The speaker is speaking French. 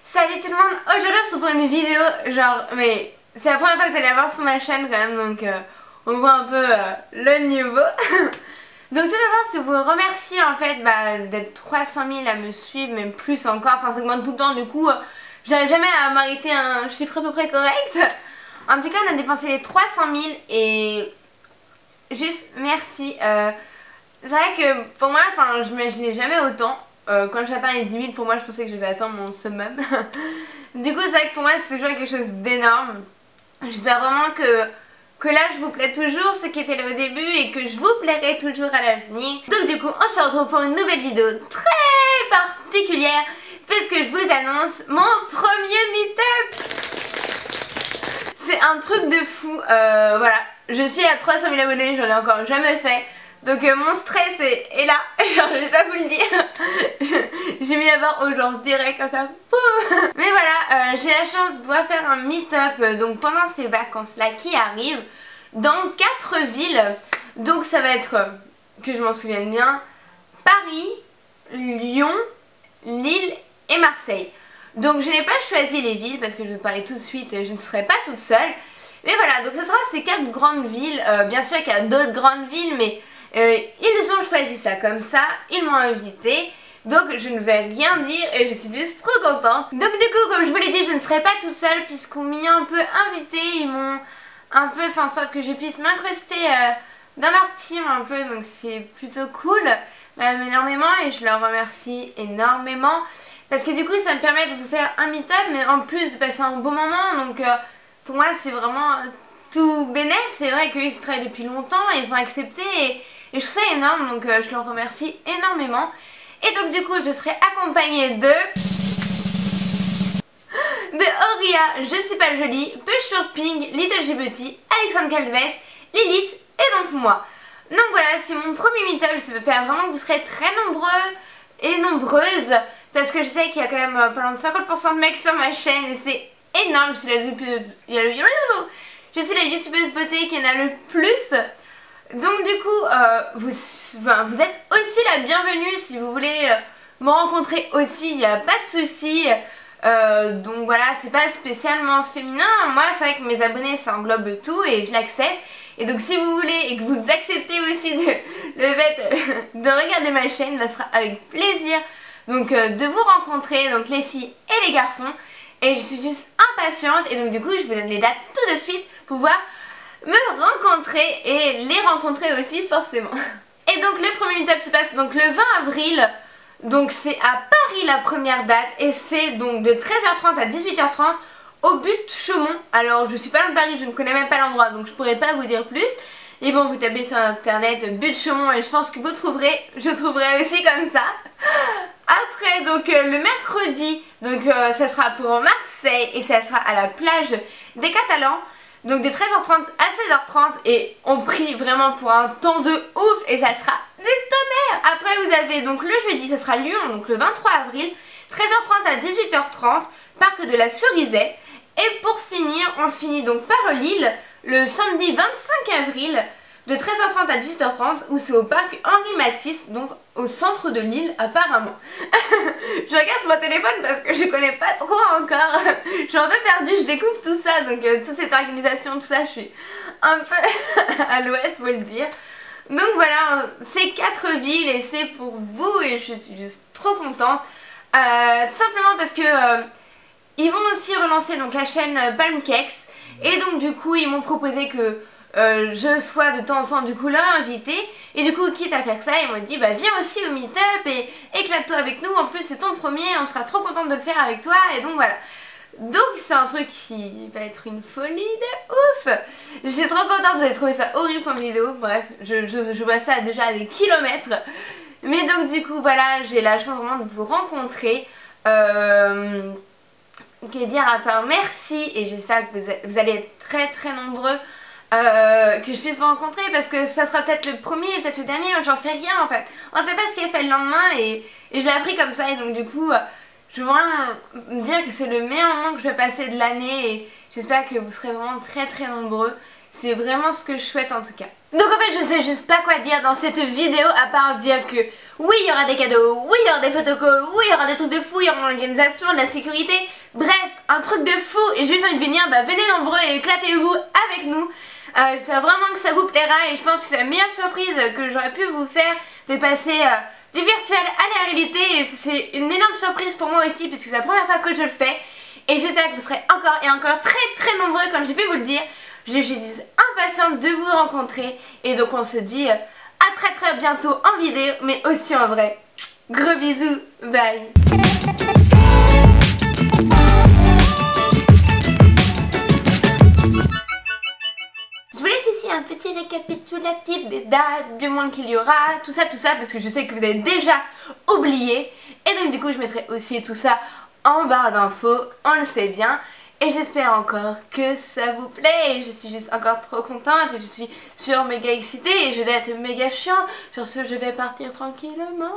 Salut tout le monde, aujourd'hui on se retrouve pour une vidéo, genre, mais c'est la première fois que vous allez la voir sur ma chaîne quand même, donc on voit un peu le niveau. Donc tout d'abord c'est vous remercier en fait d'être 300 000 à me suivre, même plus encore, enfin ça augmente tout le temps, du coup j'arrive jamais à m'arrêter à un chiffre à peu près correct. En tout cas on a dépensé les 300 000 et juste merci. C'est vrai que pour moi, enfin, je m'imaginais jamais autant. Quand j'atteins les 10 000, pour moi, je pensais que je vais atteindre mon summum. Du coup, c'est vrai que pour moi, c'est toujours quelque chose d'énorme. J'espère vraiment que là, je vous plais toujours, ceux qui étaient là au début, et que je vous plairai toujours à l'avenir. Donc du coup, on se retrouve pour une nouvelle vidéo très particulière, puisque je vous annonce mon premier meet-up. C'est un truc de fou. Voilà, je suis à 300 000 abonnés, j'en ai encore jamais fait. Donc mon stress est là, genre je vais pas vous le dire. J'ai mis la barre au genre direct comme ça. Mais voilà, j'ai la chance de pouvoir faire un meet-up donc pendant ces vacances là qui arrivent dans 4 villes. Donc ça va être, que je m'en souvienne bien, Paris, Lyon, Lille et Marseille. Donc je n'ai pas choisi les villes parce que je vais vous parler tout de suite, je ne serai pas toute seule. Mais voilà, donc ce sera ces 4 grandes villes. Bien sûr qu'il y a d'autres grandes villes, mais ils ont choisi ça comme ça, ils m'ont invité, donc je ne vais rien dire et je suis juste trop contente. Donc du coup, comme je vous l'ai dit, je ne serai pas toute seule puisqu'on m'y a un peu invité, ils m'ont un peu fait en sorte que je puisse m'incruster dans leur team un peu, donc c'est plutôt cool, énormément, et je leur remercie énormément parce que du coup ça me permet de vous faire un meet-up mais en plus de passer un bon moment, donc pour moi c'est vraiment tout bénef. C'est vrai qu'ils travaillent depuis longtemps et ils ont accepté et je trouve ça énorme, donc je leur remercie énormément. Et donc du coup je serai accompagnée de Auria, Je ne suis pas jolie, Push Shopping, Little Djibouti, Alexandre Calves, Lilith et donc moi. Donc voilà, c'est mon premier meet-up, j'espère vraiment que vous serez très nombreux et nombreuses parce que je sais qu'il y a quand même pas loin de 50% de mecs sur ma chaîne et c'est énorme. Je suis la youtubeuse beauté qui en a le plus. Donc du coup, vous êtes aussi la bienvenue si vous voulez me rencontrer aussi, il n'y a pas de souci. Donc voilà, c'est pas spécialement féminin. Moi c'est vrai que mes abonnés ça englobe tout et je l'accepte. Et donc si vous voulez et que vous acceptez aussi le fait de regarder ma chaîne, ça sera avec plaisir donc de vous rencontrer, donc les filles et les garçons. Et je suis juste impatiente et donc du coup je vous donne les dates tout de suite pour pouvoir me rencontrer et les rencontrer aussi forcément. Et donc le premier meet-up se passe donc le 20 avril, donc c'est à Paris la première date et c'est donc de 13h30 à 18h30 au but Chaumont. Alors je suis pas dans Paris, je ne connais même pas l'endroit donc je pourrais pas vous dire plus. Et bon, vous tapez sur internet but Chaumont et je pense que vous trouverez, je trouverai aussi comme ça. Après donc le mercredi, donc ça sera pour Marseille et ça sera à la plage des Catalans. Donc de 13h30 à 16h30 et on prie vraiment pour un temps de ouf et ça sera du tonnerre. Après vous avez donc le jeudi, ça sera Lyon, donc le 23 avril, 13h30 à 18h30, parc de la Cerisay. Et pour finir, on finit donc par Lille le samedi 25 avril de 13h30 à 18h30 où c'est au parc Henri Matisse, donc au centre de Lille apparemment. Je regarde sur mon téléphone parce que je connais pas trop encore. Je suis un peu perdue, je découvre tout ça, donc toute cette organisation, tout ça, je suis un peu à l'ouest, faut le dire. Donc voilà, c'est 4 villes et c'est pour vous et je suis juste trop contente. Tout simplement parce que ils vont aussi relancer donc la chaîne Palm Cakes et donc du coup ils m'ont proposé que je sois de temps en temps du coup leur invitée et du coup quitte à faire ça ils m'ont dit bah viens aussi au meet-up et éclate-toi avec nous, en plus c'est ton premier, on sera trop contente de le faire avec toi et donc voilà. Donc c'est un truc qui va être une folie de ouf. Je suis trop contente, vous avez trouvé ça horrible comme vidéo, bref je vois ça déjà à des kilomètres. Mais donc du coup voilà, j'ai la chance vraiment de vous rencontrer. Que dire à part merci et j'espère que vous allez être très très nombreux que je puisse vous rencontrer parce que ça sera peut-être le premier, peut-être le dernier, j'en sais rien en fait. On sait pas ce qui est fait le lendemain et je l'ai appris comme ça et donc du coup je veux vraiment me dire que c'est le meilleur moment que je vais passer de l'année et j'espère que vous serez vraiment très très nombreux. C'est vraiment ce que je souhaite en tout cas. Donc en fait je ne sais juste pas quoi dire dans cette vidéo à part dire que Oui, il y aura des cadeaux, oui, il y aura des photocalls, oui, il y aura des trucs de fou, il y aura l'organisation, de la sécurité. Bref, un truc de fou. Et j'ai juste envie de venir, venez nombreux et éclatez-vous avec nous. J'espère vraiment que ça vous plaira et je pense que c'est la meilleure surprise que j'aurais pu vous faire de passer du virtuel à la réalité. Et c'est une énorme surprise pour moi aussi parce que c'est la première fois que je le fais. Et j'espère que vous serez encore et encore très nombreux comme j'ai pu vous le dire. Je suis juste impatiente de vous rencontrer et donc on se dit à très bientôt en vidéo mais aussi en vrai. Gros bisous, bye. Je vous laisse ici un petit récapitulatif des dates, du monde qu'il y aura, tout ça parce que je sais que vous avez déjà oublié. Et donc du coup je mettrai aussi tout ça en barre d'infos, on le sait bien. Et j'espère encore que ça vous plaît et je suis juste encore trop contente et je suis sur méga excitée et je vais être méga chiant. Sur ce, je vais partir tranquillement.